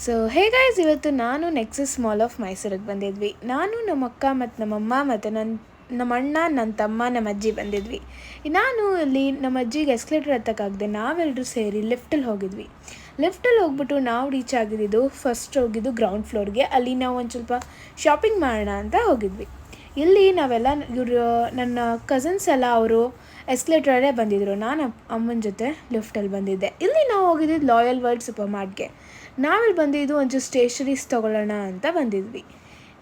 So hey guys, ಇವತ್ತು ನಾನು nexus mall of ಮೈಸೂರಿಗೆ ಬಂದಿದ್ವಿ. ನಾನು ನಮ್ಮ ಅಕ್ಕ ಮತ್ತು ನಮ್ಮಮ್ಮ ಮತ್ತು ನಮ್ಮ ಅಣ್ಣ, ನನ್ನ ತಮ್ಮ, ನಮ್ಮ ಅಜ್ಜಿ ಬಂದಿದ್ವಿ. ನಾನು ಅಲ್ಲಿ ನಮ್ಮ ಅಜ್ಜಿಗೆ ಎಸ್ಕಲೇಟರ್ ಹತ್ತಕ್ಕಾಗದೆ ನಾವೆಲ್ಲರೂ ಸೇರಿ ಲಿಫ್ಟಲ್ಲಿ ಹೋಗಿದ್ವಿ. ಲಿಫ್ಟಲ್ಲಿ ಹೋಗ್ಬಿಟ್ಟು ನಾವು ರೀಚ್ ಆಗಿದ್ದು ಫಸ್ಟ್ ಹೋಗಿದ್ದು ಗ್ರೌಂಡ್ ಫ್ಲೋರ್ಗೆ. ಅಲ್ಲಿ ನಾವು ಒಂದು ಸ್ವಲ್ಪ ಶಾಪಿಂಗ್ ಮಾಡೋಣ ಅಂತ ಹೋಗಿದ್ವಿ. ಇಲ್ಲಿ ನಾವೆಲ್ಲ ನನ್ನ ಕಸಿನ್ಸ್ ಎಲ್ಲ ಅವರು ಎಸ್ಕಲೇಟ್ರಲ್ಲೇ ಬಂದಿದ್ದರು. ನಾನು ಅಮ್ಮನ ಜೊತೆ ಲಿಫ್ಟಲ್ಲಿ ಬಂದಿದ್ದೆ. ಇಲ್ಲಿ ನಾವು ಹೋಗಿದ್ದು ಲಾಯಲ್ ವರ್ಲ್ಡ್ ಸೂಪರ್ ಮಾರ್ಟ್ಗೆ. ನಾವಿಲ್ಲಿ ಬಂದಿದ್ದು ಒಂಚೂರು ಸ್ಟೇಷನರೀಸ್ ತೊಗೊಳ್ಳೋಣ ಅಂತ ಬಂದಿದ್ವಿ.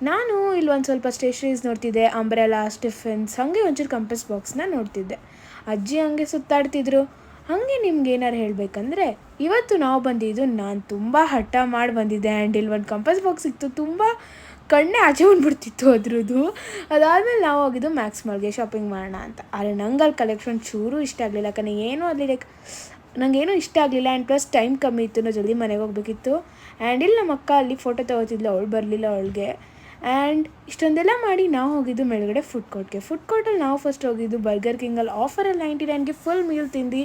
ನಾನು ಇಲ್ಲಿ ಒಂದು ಸ್ವಲ್ಪ ಸ್ಟೇಷನರೀಸ್ ನೋಡ್ತಿದ್ದೆ, ಅಂಬ್ರೆಲಾ, ಸ್ಟಿಫನ್ಸ್, ಹಾಗೆ ಒಂಚೂರು ಕಂಪಸ್ ಬಾಕ್ಸ್ನ ನೋಡ್ತಿದ್ದೆ. ಅಜ್ಜಿ ಹಂಗೆ ಸುತ್ತಾಡ್ತಿದ್ರು. ಹಾಗೆ ನಿಮ್ಗೆ ಏನಾರು ಹೇಳಬೇಕಂದ್ರೆ, ಇವತ್ತು ನಾವು ಬಂದಿದ್ದು ನಾನು ತುಂಬ ಹಠ ಮಾಡಿ ಬಂದಿದ್ದೆ. ಆ್ಯಂಡ್ ಇಲ್ಲಿ ಒಂದು ಕಂಪಸ್ ಬಾಕ್ಸ್ ಸಿಕ್ತು, ತುಂಬ ಕಣ್ಣೇ ಆಚೆ ಬಂದ್ಬಿಡ್ತಿತ್ತು ಅದ್ರದ್ದು. ಅದಾದಮೇಲೆ ನಾವು ಹೋಗಿದ್ದು ಮ್ಯಾಕ್ಸ್ ಮಾಲ್ಗೆ ಶಾಪಿಂಗ್ ಮಾಡೋಣ ಅಂತ. ಆದರೆ ನಂಗೆ ಅಲ್ಲಿ ಕಲೆಕ್ಷನ್ ಚೂರು ಇಷ್ಟ ಆಗಲಿಲ್ಲ. ಯಾಕಂದರೆ ಏನೂ ಅಲ್ಲಿ ನನಗೇನೂ ಇಷ್ಟ ಆಗಲಿಲ್ಲ. ಆ್ಯಂಡ್ ಪ್ಲಸ್ ಟೈಮ್ ಕಮ್ಮಿ ಇತ್ತು, ನಾವು ಜಲ್ದಿ ಮನೆಗೆ ಹೋಗಬೇಕಿತ್ತು. ಆ್ಯಂಡ್ ಇಲ್ಲಿ ನಮ್ಮ ಅಕ್ಕ ಅಲ್ಲಿ ಫೋಟೋ ತೊಗೋತಿದ್ಲು, ಅವಳು ಬರಲಿಲ್ಲ ಅವಳಿಗೆ. ಆ್ಯಂಡ್ ಇಷ್ಟೊಂದೆಲ್ಲ ಮಾಡಿ ನಾವು ಹೋಗಿದ್ದು ಮೇಲ್ಗಡೆ ಫುಡ್ ಕೋರ್ಟಲ್ಲಿ ನಾವು ಫಸ್ಟ್ ಹೋಗಿದ್ದು ಬರ್ಗರ್ ಕಿಂಗಲ್ಲಿ ಆಫರಲ್ಲಿ 99ಗೆ ಫುಲ್ ಮೀಲ್ ತಿಂದು,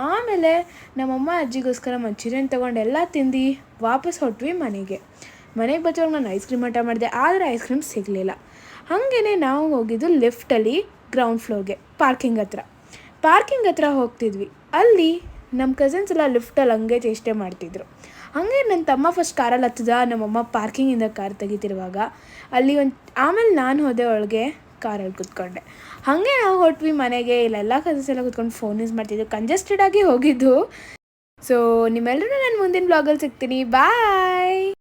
ಆಮೇಲೆ ನಮ್ಮಮ್ಮ ಅಜ್ಜಿಗೋಸ್ಕರ ಮಂಚೂರಿಯನ್ ತೊಗೊಂಡು ಎಲ್ಲ ತಿಂದು ವಾಪಸ್ ಹೊಟ್ವಿ ಮನೆಗೆ ಬಚ್ಚೋವಾಗ ನಾನು ಐಸ್ ಕ್ರೀಮ್ ಆಟ ಮಾಡಿದೆ, ಆದರೆ ಐಸ್ ಕ್ರೀಮ್ ಸಿಗಲಿಲ್ಲ. ಹಾಗೇ ನಾವು ಹೋಗಿದ್ದು ಲಿಫ್ಟಲ್ಲಿ ಗ್ರೌಂಡ್ ಫ್ಲೋರ್ಗೆ ಪಾರ್ಕಿಂಗ್ ಹತ್ರ ಹೋಗ್ತಿದ್ವಿ. ಅಲ್ಲಿ ನಮ್ಮ ಕಸಿನ್ಸ್ ಎಲ್ಲ ಲಿಫ್ಟಲ್ಲಿ ಹಂಗೆ ಚೇಷ್ಟೆ ಮಾಡ್ತಿದ್ರು. ಹಾಗೆ ನನ್ನ ತಮ್ಮ ಫಸ್ಟ್ ಕಾರಲ್ಲಿ ಹತ್ತಿದ, ನಮ್ಮಮ್ಮ ಪಾರ್ಕಿಂಗಿಂದ ಕಾರ್ ತೆಗಿತಿರುವಾಗ ಅಲ್ಲಿ ಆಮೇಲೆ ನಾನು ಹೋದೆ ಒಳಗೆ, ಕಾರಲ್ಲಿ ಕೂತ್ಕೊಂಡೆ. ಹಾಗೆ ನಾವು ಹೊಟ್ವಿ ಮನೆಗೆ. ಇಲ್ಲೆಲ್ಲ ಕಸಿನ್ಸ್ ಎಲ್ಲ ಕೂತ್ಕೊಂಡು ಫೋನ್ ಯೂಸ್ ಮಾಡ್ತಿದ್ದು, ಕಂಜೆಸ್ಟೆಡ್ ಆಗಿ ಹೋಗಿದ್ದು. ಸೊ ನಿಮ್ಮೆಲ್ಲರೂ ನಾನು ಮುಂದಿನ ಬ್ಲಾಗಲ್ಲಿ ಸಿಗ್ತೀನಿ. ಬಾಯ್.